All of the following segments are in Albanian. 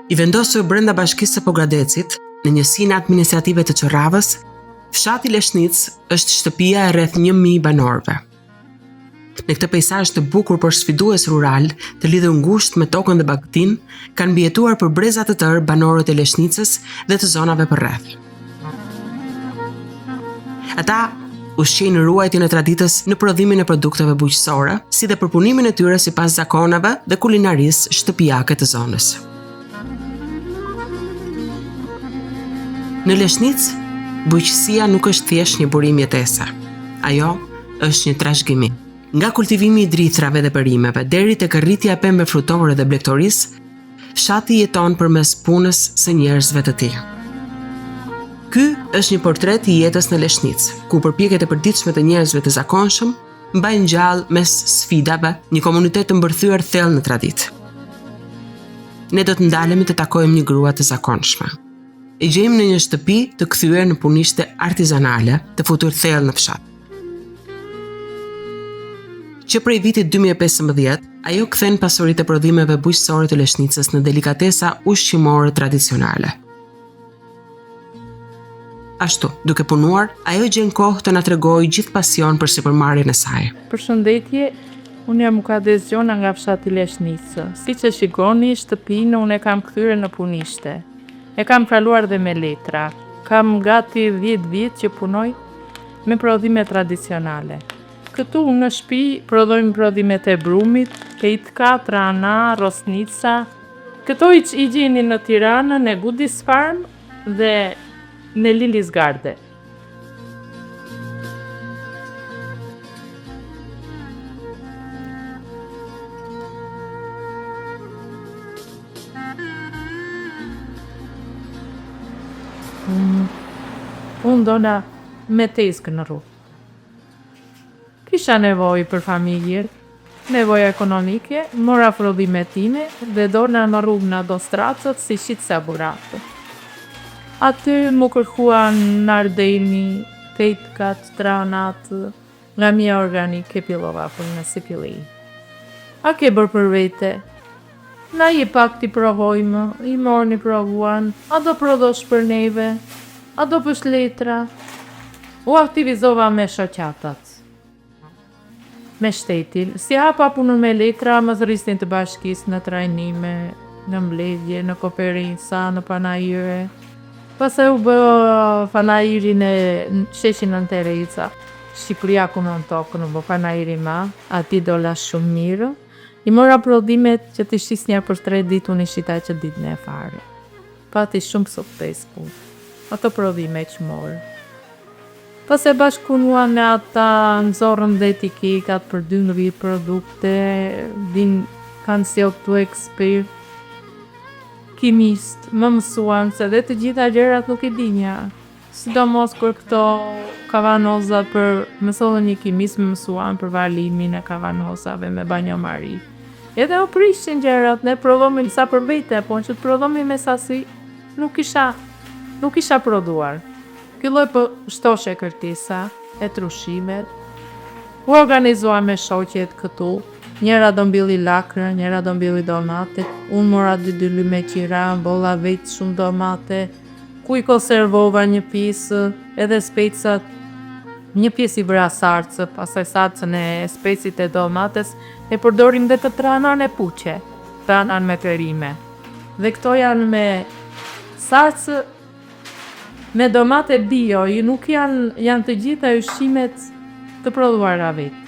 I vendosur brenda bashkisë së Pogradecit, në njësinë administrative të Qorravës, fshati Leshnic është shtëpia e rreth 1000 banorëve. Në këtë peizazh të bukur por sfidues rural, të lidhur ngushtë me tokën dhe bagtin, kanë mbijetuar për breza të tërë banorët e Leshnicës dhe të zonave përreth. Ata ushqejnë ruajtjen e traditës në prodhimin e produkteve bujqësore, si dhe përpunimin e tyre sipas zakoneve dhe kulinarisë shtëpiake të zonës. Në Leshnic, bujqësia nuk është thjesht një burim jetese. Ajo është një trashëgimi. Nga kultivimi i drithrave dhe perimeve deri tek rritja e pemëve frutore dhe blegtorisë, fshati jeton përmes punës së njerëzve të tij. Ky është një portret i jetës në Leshnic, ku përpjekjet e përditshme të njerëzve të zakonshëm mbajnë gjallë mes sfidave një komunitet të mbërthyer thellë në traditë. Ne do të ndalemi të takojmë një grua të zakonshme. E gjejmë në një shtëpi të kthyer në punishte artizanale, të futur thellë në fshat. Që prej vitit 2015, ajo kthen pasuritë e prodhimeve bujqësore të Leshnicës në delikatesa ushqimore tradicionale. Ashtu, duke punuar, ajo gjen kohë të na tregojë gjithë pasion për sipërmarrjen e saj. Përshëndetje, unë jam Mukaddes Gjona nga fshati Leshnicë. Siç e shikoni, shtëpinë unë e kam kthyer në punishte. E kam praluar dhe me letra. Kam gati 10 vjet që punoj me prodhime tradicionale. Këtu në shtëpi prodhojmë prodhimet e brumit, pejtka, trana, rosnica. Këto i gjeni në Tiranën, në Goodies Farm dhe në Lilis Garde. Unë dona me teskë në rrugë. Kisha nevojë për familje, nevojë ekonomike, mora prodhimet time dhe dona në rrugë në Dostracët si shitsa buratë. Aty më kërkuan nardeni, pejtkat, tranat, nga mia organike pillova për në Sikili. A ke bërë për vete? Na i pak t'i provojmë, i morni provuan, a do prodhosh për neve, a do pësh letra. U aktivizova me shoqatat, me shtetin. Si hapa punën me letra, më zristin të bashkisë në trajnime, në mbledhje, në konferenca, në panajire. Pastaj u bë panajirin e sheshin në Tereca. Shqipëria ku në tokë, në bë panajirin ma, ati dola shumë mirë. I mora prodhimet që të shisnja për 3 ditë, unë i shita që ditën e fare. Pati shumë sukses punë. Ato prodhime që morë. Pas e bashkëpunuan me ata, nëzorën dhe etiketat për 12 produkte, kanë sjellë këtu ekspert, kimist, më mësuan se dhe të gjitha gjërat nuk i dinja. Sidomos kur këto kavanoza për mësollën një kimist më mësuan për valimin e kavanozave me banjomari. Edhe u prishin gjërat, ne prodhomi sa për vete, po që të prodhomi me sasi, nuk isha prodhuar. Ky lloj po shtoshe kërtesa e trushimet. U organizua me shoqet këtu. Njëra do mbylli lakrën, njëra do mbylli domate. Unë mora 2 lyme qira, bolla vetë shumë domate. Ku i konservova një pjesë, edhe specat, një pjesë i vra sarcë, pastaj sarcën e specit e domates, e përdorim dhe të tranan e puqe, tranan me perime. Dhe këto janë me sarcë, me domate bio, nuk janë të gjitha ushqimet të prodhuara vetë.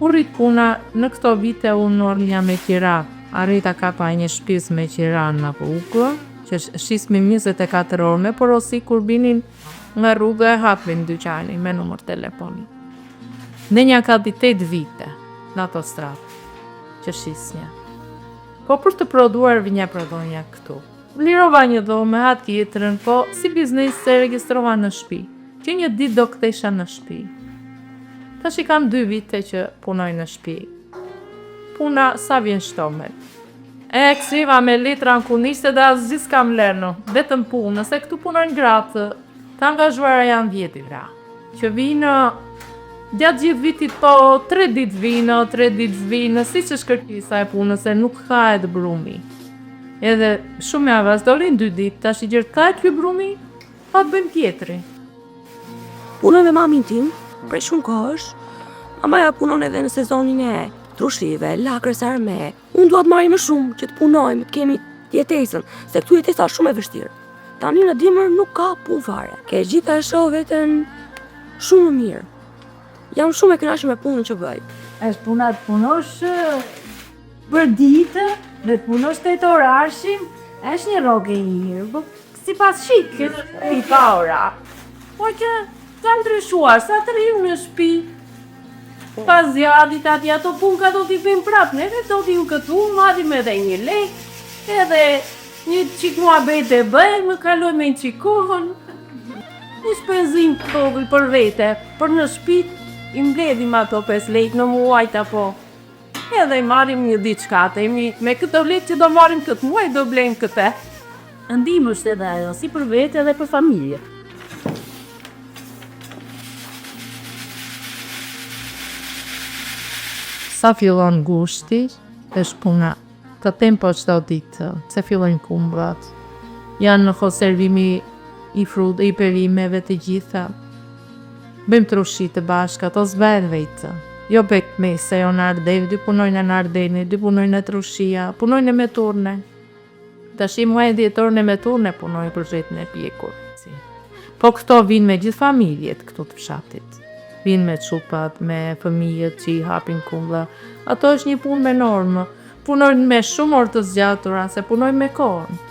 U rrit puna në këto vite unë ornja me qira, arrita kapa një shtëpis me qira në rrugë, që shismi 24 orme, por osi kur binin nga rruga e hapin dyqani me numër telefoni. Në një ka 8 vite në ato stratë që shisnja. Po për të prodhuar vinja prodhonja këtu. Lirova një dhome, atë tjetrën, po si biznes se registrova në shtëpi, që një ditë do kthesha në shtëpi. Tash i kam 2 vite që punoj në shtëpi. Puna sa vjen shtomet. E ktheva me letra në kunishte dhe asgjë s'kam lënë, vetëm punë, se këtu punojnë gratë, të angazhuara janë 10 gra. Që vinë gjatë gjithë vitit, po 3 ditë vinë, 3 ditë vinë, siç është kërkesa e punës, se nuk ka edhe brumi. Edhe shumë java, s'dolin 2 ditë, tash i gjerë ka ky brumi, pa të bëjmë tjetri. Punoj me mamin tim, prej shumë kohësh. Mamaja punon edhe në sezonin e trushive, lakrës arme. Unë dua të marrim më shumë, që të punojmë, të kemi jetesën, se këtu jetesa është shumë e vështirë. Tani në dimër nuk ka punë fare. Ke gjitha e shoh veten shumë më mirë. Jam shumë e kënaqur me punën që bëj. Është puna të punosh për ditë, dhe të punosh 8 orashin, është një rrogë e mirë, po si pas shikës, i pa ora. Po që ka ndryshuar, sa të rrim në shtëpi, pas zjadit ati ato punë ka do t'i bëjmë prapë, neve do t'i u këtu, marrim edhe një lek, edhe një qik muhabet e bëjmë, kaloj me një qikohën, një shpenzim të për vete, për në shtëpi, i mbledhim ato 5 lek në muajt apo. Edhe i marrim një diçka, me këto lek që do marrim këtë muaj, do blejmë këte. Ndihmë është edhe ajo, si për vete edhe për familje. Sa fillon gushti, është puna. Të tempo çdo ditë, se fillojnë kumbrat. Janë në konservimi i frut, i perimeve të gjitha. Bëjmë trushi të bashkë, ato zvedhvejtë. Jo bek mese, jo në Ardeni, dy punojnë në Ardeni, dy punojnë në trushia, punojnë me turne. Tash i muaj dhjetor me turne punojnë për zhetën e pjekur. Po këto vinë me gjithë familjet këtu të fshatit. Vinë me çupat, me fëmijët që i hapin kumblla. Ato është një punë me normë. Punojnë me shumë orë të zgjatura, se punojnë me kohën.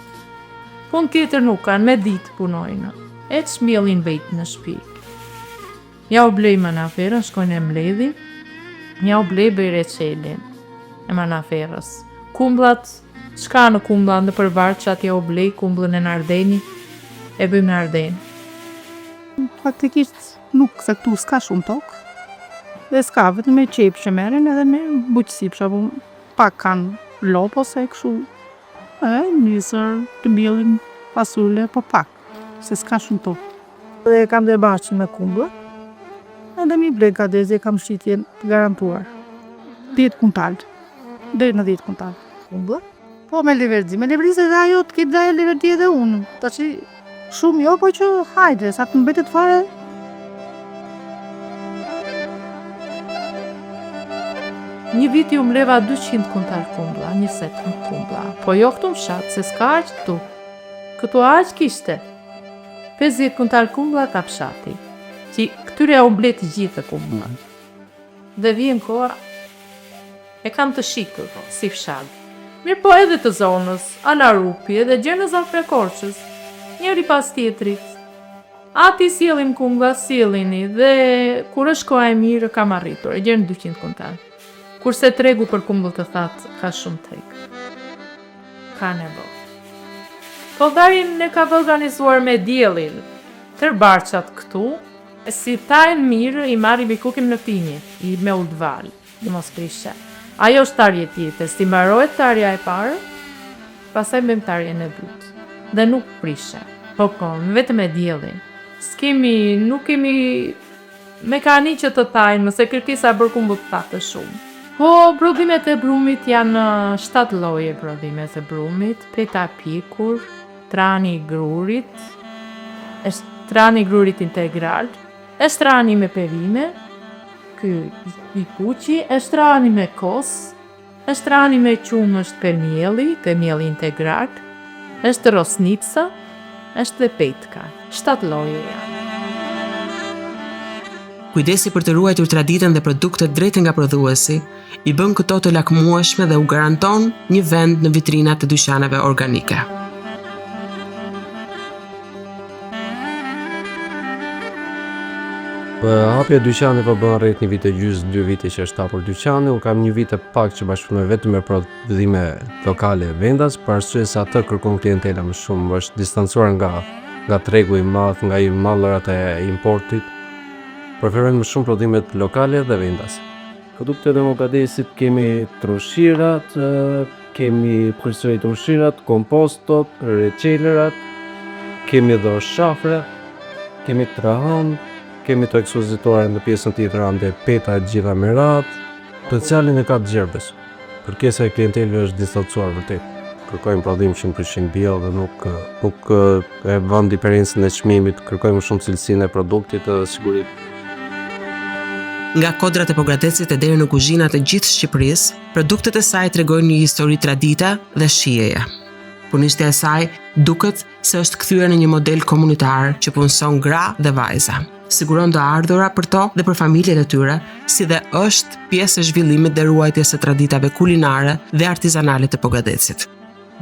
Punë tjetër nuk kanë, me ditë punojnë. E të shmjellin vetë në shtëpi. Ja u blej manaferën, shkojnë e mbledhin. Ja u blej bejreqelin e manaferës. Kumblat, shka në kumblat në përvarë që atja u blej kumblën e në Ardeni, e bëjmë në Ardeni. Faktikisht nuk se këtu s'ka shumë tokë, dhe s'ka vetëm me qepë që merren edhe me buqësi, për shembull, pak kanë lopë ose kështu, nisër të mbjellin fasule, po pak, se s'ka shumë tokë. Dhe kam dhe bashkë me kumbla, edhe mi blej kadezi e kam shqitjen të garantuar. 10 kuntal, deri në 10 kuntal kumbla. Po me leverdi dhe ajo të kitë dhe leverdi edhe unë, ta që shumë jo, po që hajde, sa të mbetet fare. Një vit ju mleva 200 kuntal kumbla, një set kumbla. Po jo këtu më shatë, se s'ka aq këtu. Këtu aq kishte. 50 kuntal kumbla ka fshati. Që këtyre u mblet gjithë kumbla. Dhe vjen koha, e kam të shikur, si fshat. Mirë po edhe të zonës, Anarupi edhe Gjenëzar Prekorçës. Njeri pas tjetrit. Ati sjellim kumbla, sjellini, dhe kur është koha e mirë kam arritur, e gjenë 200 kuntal. Kurse tregu për kumbull të thatë, ka shumë treg. Ka nevojë. Po darin ne ka organizuar me diellin. Tërbarçat këtu, si tajnë mirë, i marri bikukim në pinje, i me uldval, i mos prishe. Ajo është tarje tjetër, si mbarohet tarja e parë, pastaj bëjmë tarjen e dytë. Dhe nuk prishe. Po, vetëm me diellin. Nuk kemi mekaniqe të tajnë, mëse kërkesa bërë kumbull të thatë shumë. Po, prodhimet e brumit janë 7 lloje prodhimet e brumit, peta pikur, trani i grurit, është trani i grurit integral, është trani me perime, ky i kuqi, është trani me kos, është trani me qumë, është pemjelli integral, është rosnica, është dhe petka. 7 lloje janë. Kujdesi për të ruajtur traditën dhe produktet drejt nga prodhuesi, i bën këto të lakmueshme dhe u garanton një vend në vitrinat të dyqaneve organike. Hapja e dyqanit po bën rreth një vit e gjys, 2 vite që është hapur dyqani. Unë kam një vit e pak që bashkëpunoj vetëm me prodhime lokale e vendas, për arsye se atë kërkon klientela më shumë, është distancuar nga tregu i madh, nga i mallrat e importit. Preferojnë më shumë prodhimet lokale dhe vendas. Produktet e Mogadesit kemi trushirat, kemi përsëri trushirat, kompostot, reçelerat, kemi edhe shafre, kemi trahan, kemi të ekspozitore në pjesën tjetër ande peta gjitha me radhë. Specialin e ka të gjerbes. Kërkesa e klientelëve është distancuar vërtet. kërkojmë prodhim 100% bio dhe nuk e vënd diferencën e çmimit, kërkojmë shumë cilësinë e produktit dhe sigurinë. Nga kodrat e Pogradecit e deri në kuzhinat e gjithë Shqipërisë, produktet e saj tregojnë një histori tradita dhe shijeje. Punistja e saj duket se është kthyer në një model komunitar që punson gra dhe vajza. Siguron të ardhura për to dhe për familjet e tyre, si dhe është pjesë e zhvillimit dhe ruajtjes së traditave kulinare dhe artizanale të Pogradecit.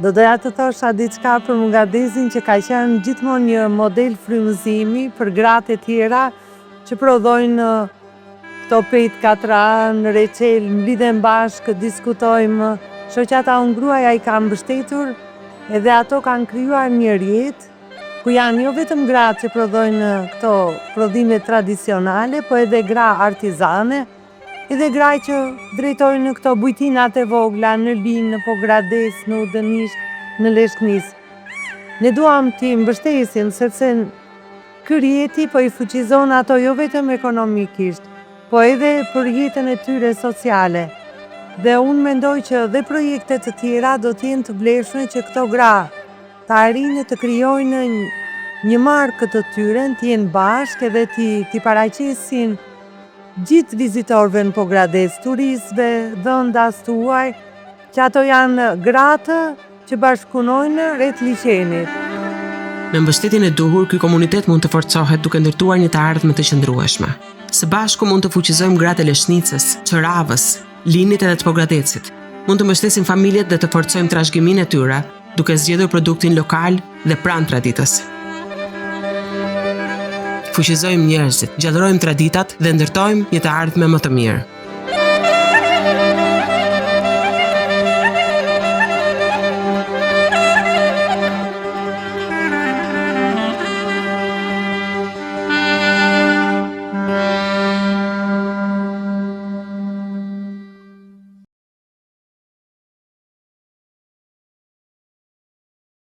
Do doja të thosha diçka për Mugadezin që ka qenë gjithmonë një model frymëzimi për gratë e tjera që prodhojnë këto pejt katra në Reçel, mblidhen bashkë, diskutojmë, shoqata unë gruaja i kam mbështetur edhe ato kanë krijuar një rrjet ku janë jo vetëm gratë që prodhojnë këto prodhime tradicionale, po edhe gra artizane, edhe gra që drejtojnë në këto bujtinat e vogla në Linë, në Pogradec, në Udënish, në Leshknis. Ne duam t'i mbështesim sepse ky rrjeti po i fuqizon ato jo vetëm ekonomikisht, po edhe për jetën e tyre sociale. Dhe unë mendoj që dhe projekte të tjera do t'jenë të vlefshme që këto gra të arrinë të krijojnë një markë të tyre, t'jenë bashkë edhe t'i paraqesin gjithë vizitorëve në Pogradec, turistëve, dhëndas tuaj, që ato janë gratë që bashkëpunojnë rreth liçenit. Me mbështetjen e duhur, ky komunitet mund të forcohet duke ndërtuar një të ardhme të qëndrueshme. Së bashku mund të fuqizojmë gratë e Leshnicës, Çoravës, Linit edhe të Pogradecit. Mund të mbështesim familjet dhe të forcojmë trashëgiminë e tyre, duke zgjedhur produktin lokal dhe pranë traditës. Fuqizojmë njerëzit, gjallërojmë traditat dhe ndërtojmë një të ardhme më të mirë.